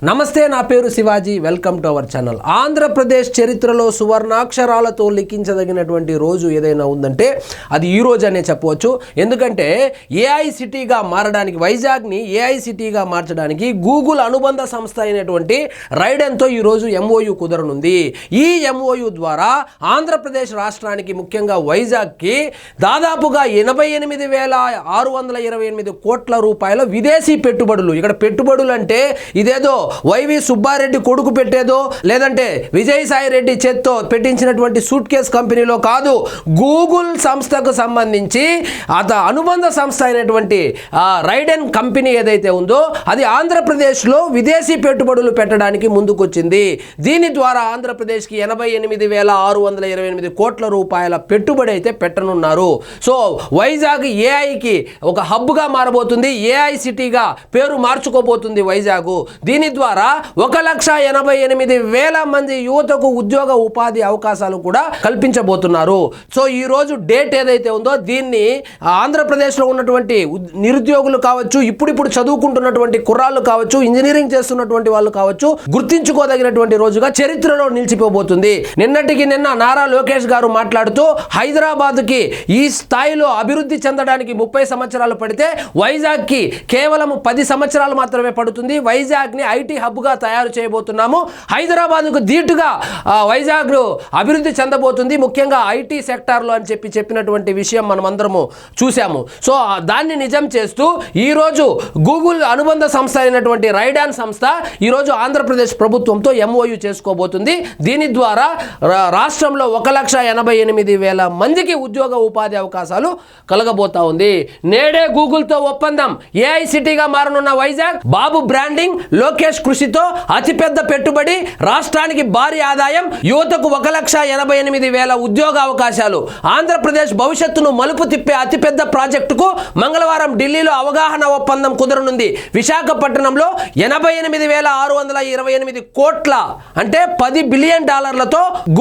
నమస్తే నా పేరు Shivaji welcome to our channel Andhra Pradesh చరిత్రలో సువర్ణాక్షరాలతో లిఖించదగినటువంటి రోజు ఏదైనా ఉందంటే అది ఈ రోజు అనే చెప్పవచ్చు ఎందుకంటే ఏఐ సిటీగా మారడానికి వైజాగ్ని ఏఐ సిటీగా మార్చడానికి గూగుల్ అనుబంధ సంస్థ అయినటువంటి రైడెన్తో ఈ రోజు ఎంఓయు కుదరనుంది ఈ ఎంఓయు ద్వారా ఆంధ్రప్రదేశ్ రాష్ట్రానికి ముఖ్యంగా వైజాగ్కి దాదాపుగా 88,628 కోట్ల రూపాయల విదేశీ పెట్టుబడులు ఇక్కడ పెట్టుబడులు అంటే ఇదేదో వైవి సుబ్బారెడ్డి కొడుకు పెట్టేదో లేదంటే విజయసాయి రెడ్డి చేత్తో పెట్టించినటువంటి సూట్ కేస్ కంపెనీలో కాదు గూగుల్ సంస్థకు సంబంధించి అనుబంధ సంస్థ అయినటువంటి రైడెన్ కంపెనీ ఏదైతే ఉందో అది ఆంధ్రప్రదేశ్లో విదేశీ పెట్టుబడులు పెట్టడానికి ముందుకొచ్చింది దీని ద్వారా ఆంధ్రప్రదేశ్కి 88,628 కోట్ల రూపాయల పెట్టుబడి అయితే పెట్టనున్నారు సో వైజాగ్ ఏఐకి ఒక హబ్గా మారబోతుంది ఏఐ సిటీగా పేరు మార్చుకోబోతుంది వైజాగ్ దీని ద్వారా 1,88,000 మంది యువతకు ఉద్యోగ ఉపాధి అవకాశాలు కూడా కల్పించబోతున్నారు సో ఈ రోజు డేట్ ఏదైతే ఉందో దీన్ని ఆంధ్రప్రదేశ్లో ఉన్నటువంటి నిరుద్యోగులు కావచ్చు ఇప్పుడు చదువుకుంటున్నటువంటి కుర్రాళ్ళు కావచ్చు ఇంజనీరింగ్ చేస్తున్నటువంటి వాళ్ళు కావచ్చు గుర్తించుకోదగినటువంటి రోజుగా చరిత్రలో నిలిచిపోబోతుంది నిన్నటికి నిన్న నారా లోకేష్ గారు మాట్లాడుతూ హైదరాబాద్కి ఈ స్థాయిలో అభివృద్ధి చెందడానికి 30 సంవత్సరాలు పడితే వైజాగ్కి కేవలం 10 సంవత్సరాలు మాత్రమే పడుతుంది వైజాగ్ని ఐటీ హబ్గా తయారు చేయబోతున్నాము హైదరాబాద్కు ధీటుగా వైజాగ్ అభివృద్ధి చెందబోతుంది ముఖ్యంగా ఐటీ సెక్టార్లో అని చెప్పినటువంటి విషయం మనం అందరము చూసాము సో దాన్ని నిజం చేస్తూ ఈరోజు గూగుల్ అనుబంధ సంస్థ అయినటువంటి రైడాన్ సంస్థ ఈరోజు ఆంధ్రప్రదేశ్ ప్రభుత్వంతో ఎంఓయు చేసుకోబోతుంది దీని ద్వారా రాష్ట్రంలో 1,88,000 మందికి ఉద్యోగ ఉపాధి అవకాశాలు కలగబోతా ఉంది నేడే గూగుల్తో ఒప్పందం ఏఐ సిటీగా మారనున్న వైజాగ్ బాబు బ్రాండింగ్ లోకేష్ కృషితో అతిపెద్ద పెట్టుబడి రాష్ట్రానికి భారీ ఆదాయం యువతకు 1,88,000 ఉద్యోగ అవకాశాలు ఆంధ్రప్రదేశ్ భవిష్యత్తును మలుపు తిప్పే అతిపెద్ద ప్రాజెక్టుకు మంగళవారం ఢిల్లీలో అవగాహన ఒప్పందం కుదరనుంది విశాఖపట్నంలో 88,628 కోట్ల అంటే $10 billion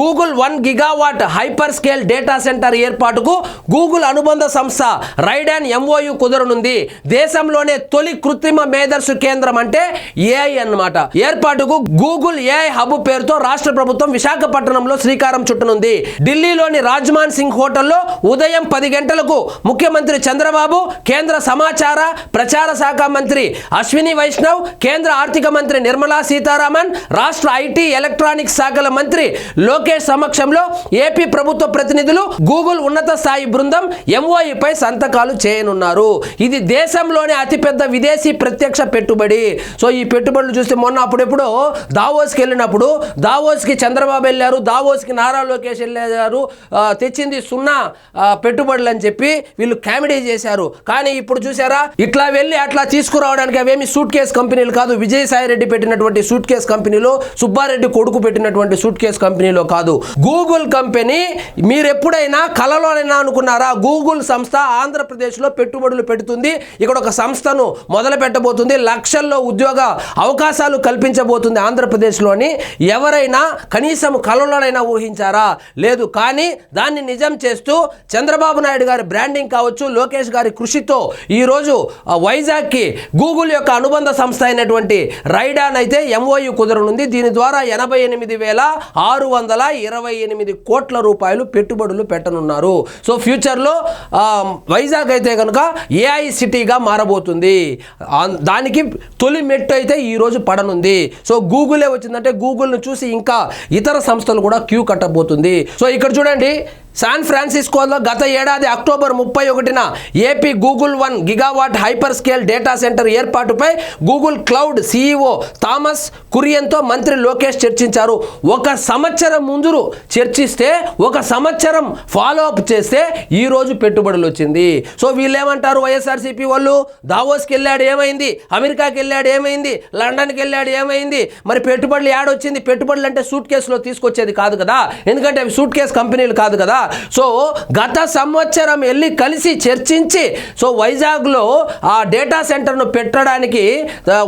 Google 1 gigawatt hyperscale data centre ఏర్పాటుకు గూగుల్ అనుబంధ సంస్థ రైడాన్ ఎంఓయు కుదరనుంది దేశంలోనే తొలి కృత్రిమ మేధస్సు కేంద్రం అంటే ఏఐ అన్నమాట ఏర్పాటుకు గూగుల్ ఏఐ హబ్ పేరుతో రాష్ట్ర ప్రభుత్వం విశాఖపట్నంలో శ్రీకారం చుట్టనుంది ఢిల్లీలోని రాజ్మాన్ సింగ్ హోటల్లో ఉదయం 10 గంటలకు ముఖ్యమంత్రి చంద్రబాబు కేంద్ర సమాచార ప్రచార శాఖ మంత్రి అశ్విని వైష్ణవ్ కేంద్ర ఆర్థిక మంత్రి నిర్మలా సీతారామన్ రాష్ట్ర ఐటీ ఎలక్ట్రానిక్స్ శాఖల మంత్రి లోకేష్ సమక్షంలో ఏపీ ప్రభుత్వ ప్రతినిధులు గూగుల్ ఉన్నత స్థాయి బృందం ఎంఓయూపై సంతకాలు చేయనున్నారు ఇది దేశంలోనే అతిపెద్ద విదేశీ ప్రత్యక్ష పెట్టుబడి సో ఈ పెట్టుబడులు చూస్తే మొన్న అప్పుడెప్పుడో దావోస్కి వెళ్ళినప్పుడు దావోస్కి చంద్రబాబు వెళ్ళారు దావోస్కి నారా లోకేష్ వెళ్ళారు తెచ్చింది 0 పెట్టుబడులు అని చెప్పి వీళ్ళు కామెడీ చేశారు కానీ ఇప్పుడు చూసారా ఇట్లా వెళ్ళి అట్లా తీసుకురావడానికి అవేమి సూట్ కేస్ కంపెనీలు కాదు విజయసాయి రెడ్డి పెట్టినటువంటి సూట్ కేస్ కంపెనీలో సుబ్బారెడ్డి కొడుకు పెట్టినటువంటి సూట్ కేస్ కంపెనీలో కాదు గూగుల్ కంపెనీ మీరు ఎప్పుడైనా కలలోనైనా అనుకున్నారా గూగుల్ సంస్థ ఆంధ్రప్రదేశ్లో పెట్టుబడులు పెడుతుంది ఇక్కడ ఒక సంస్థను మొదలు పెట్టబోతుంది లక్షల్లో ఉద్యోగ అవకాశాలు కల్పించబోతుంది ఆంధ్రప్రదేశ్లోని ఎవరైనా కనీసం కలలోనైనా ఊహించారా లేదు కానీ దాన్ని నిజం చేస్తూ చంద్రబాబు నాయుడు గారి బ్రాండింగ్ కావచ్చు లోకేష్ గారి కృషితో ఈరోజు వైజాగ్కి గూగుల్ యొక్క అనుబంధ సంస్థ అయినటువంటి రైడాన్ అయితే ఎంఓయు కుదరనుంది దీని ద్వారా 88,628 కోట్ల రూపాయలు పెట్టుబడులు పెట్టనున్నారు సో ఫ్యూచర్లో వైజాగ్ అయితే కనుక ఏఐ సిటీగా మారబోతుంది దానికి తొలి మెట్టు అయితే ఈరోజు పడనుంది సో గూగులే వచ్చిందంటే గూగుల్ను చూసి ఇంకా ఇతర సంస్థలు కూడా క్యూ కట్టబోతుంది సో ఇక్కడ చూడండి శాన్ ఫ్రాన్సిస్కోలో గత ఏడాది అక్టోబర్ 31న AP Google 1 gigawatt hyperscale data centre ఏర్పాటుపై గూగుల్ క్లౌడ్ సీఈఓ థామస్ కురియన్తో మంత్రి లోకేష్ చర్చించారు ఒక సంవత్సరం ముందు చర్చిస్తే ఒక సంవత్సరం ఫాలో అప్ చేస్తే ఈరోజు పెట్టుబడులు వచ్చింది సో వీళ్ళు ఏమంటారు వైఎస్ఆర్సీపీ వాళ్ళు దావోస్కి వెళ్ళాడు ఏమైంది అమెరికాకి వెళ్ళాడు ఏమైంది లండన్కి వెళ్ళాడు ఏమైంది మరి పెట్టుబడులు యాడొచ్చింది పెట్టుబడులు అంటే సూట్ కేసులో తీసుకొచ్చేది కాదు కదా ఎందుకంటే అవి సూట్ కేస్ కంపెనీలు కాదు కదా సో గత సంవత్సరం వెళ్ళి కలిసి చర్చించి సో వైజాగ్లో ఆ డేటా సెంటర్ను పెట్టడానికి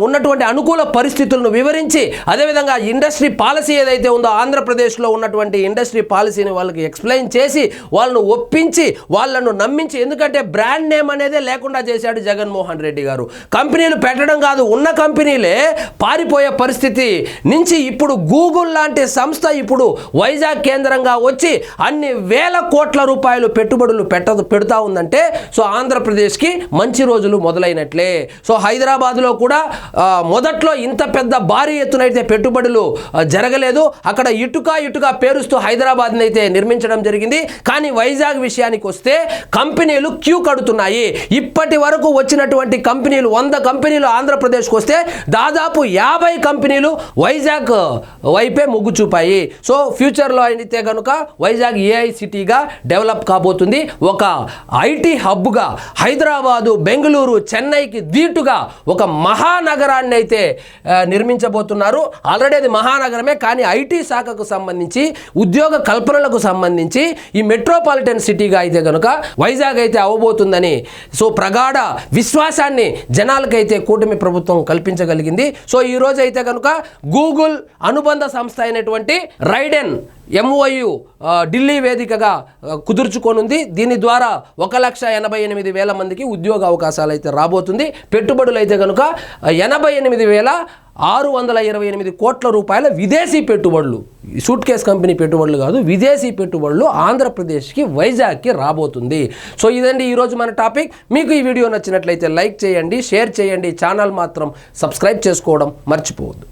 ఉన్నటువంటి అనుకూల పరిస్థితులను వివరించి, అదేవిధంగా ఇండస్ట్రీ పాలసీ ఏదైతే ఉందో ఆంధ్రప్రదేశ్లో ఉన్నటువంటి ఇండస్ట్రీ పాలసీని వాళ్ళకి ఎక్స్ప్లెయిన్ చేసి వాళ్ళను ఒప్పించి వాళ్ళను నమ్మించి, ఎందుకంటే బ్రాండ్ నేమ్ అనేదే లేకుండా చేశాడు జగన్మోహన్ రెడ్డి గారు. కంపెనీలు పెట్టడం కాదు, ఉన్న కంపెనీలే పారిపోయే పరిస్థితి నుంచి ఇప్పుడు గూగుల్ లాంటి సంస్థ ఇప్పుడు వైజాగ్ కేంద్రంగా వచ్చి అన్ని వేల కోట్ల రూపాయలు పెట్టుబడులు పెడతా ఉందంటే సో ఆంధ్రప్రదేశ్కి మంచి రోజులు మొదలైనట్లే. సో హైదరాబాద్లో కూడా మొదట్లో ఇంత పెద్ద భారీ ఎత్తున అయితే పెట్టుబడులు జరగలేదు. అక్కడ ఇటుక పేరుస్తూ హైదరాబాద్ని అయితే నిర్మించడం జరిగింది. కానీ వైజాగ్ విషయానికి వస్తే కంపెనీలు క్యూ కడుతున్నాయి. ఇప్పటి వరకు వచ్చినటువంటి కంపెనీలు 100 కంపెనీలు ఆంధ్రప్రదేశ్కి వస్తే దాదాపు 50 కంపెనీలు వైజాగ్ వైపే మొగ్గు చూపాయి. సో ఫ్యూచర్లో అయితే కనుక వైజాగ్ ఏఐ సిటీగా డెవలప్ కాబోతుంది. ఒక ఐటీ హబ్గా హైదరాబాదు, బెంగళూరు, చెన్నైకి దీటుగా ఒక మహానగరాన్ని అయితే నిర్మించబోతున్నారు. ఆల్రెడీ అది మహానగరమే, కానీ ఐటీ శాఖకు సంబంధించి ఉద్యోగ కల్పనలకు సంబంధించి ఈ మెట్రోపాలిటన్ సిటీగా అయితే కనుక వైజాగ్ అయితే అవ్వబోతుందని సో ప్రగాఢ విశ్వాసాన్ని జనాలకైతే కూటమి ప్రభుత్వం కల్పించగలిగింది. సో ఈరోజు అయితే కనుక గూగుల్ అనుబంధ సంస్థ అయినటువంటి రైడెన్ MOU ఢిల్లీ వేదికగా కుదుర్చుకోనుంది. దీని ద్వారా 1,88,000 మందికి ఉద్యోగ అవకాశాలు అయితే రాబోతుంది. పెట్టుబడులు అయితే కనుక 88,628 కోట్ల రూపాయల విదేశీ పెట్టుబడులు, సూట్ కేస్ కంపెనీ పెట్టుబడులు కాదు, విదేశీ పెట్టుబడులు ఆంధ్రప్రదేశ్కి వైజాగ్కి రాబోతుంది. సో ఇదండి ఈరోజు మన టాపిక్. మీకు ఈ వీడియో నచ్చినట్లయితే లైక్ చేయండి, షేర్ చేయండి, ఛానల్ మాత్రం సబ్స్క్రైబ్ చేసుకోవడం మర్చిపోవద్దు.